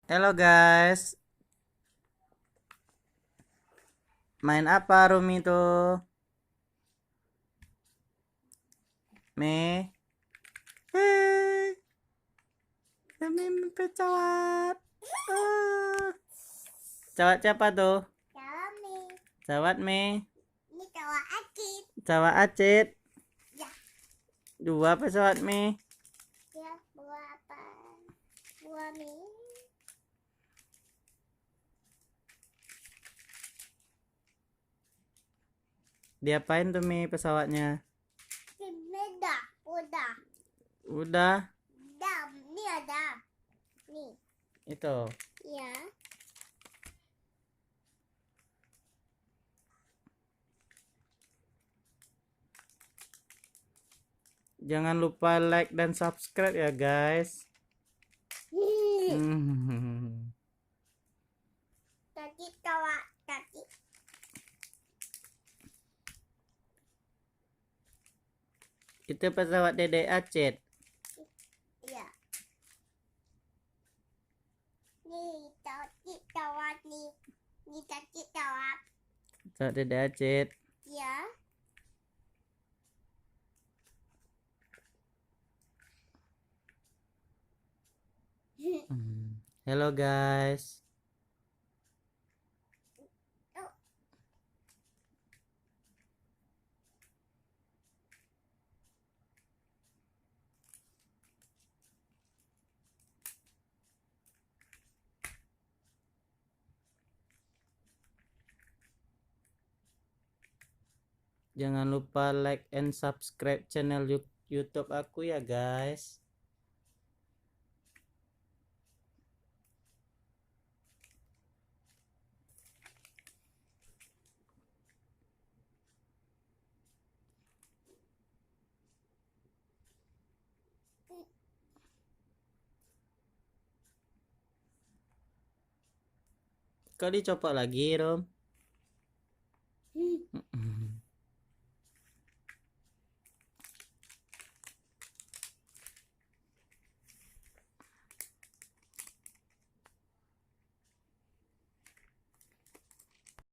Halo guys, main apa Rumi tuh? Me? Hei, demi pesawat. Ah, Pesawat siapa tuh? Kami, Pesawat Me? ini kawan Akid. Pesawat Acit. Ya, Dua pesawat Me. ya, buah apa? Buah mie. Diapain tuh Me pesawatnya? Ini dah, udah. Udah, Dah, ini ada. Nih, itu. ya. Jangan lupa like dan subscribe ya guys. Hmm. Tadi kawan, tadi. Itu pesawat Dede Acit. Ya. Nih, tadi kawan nih. Nih tadi kawan. Pesawat Dede Acit. Ya. Halo guys. Oh, Jangan lupa like and subscribe channel YouTube aku ya guys. Kok dicopot lagi, Rom?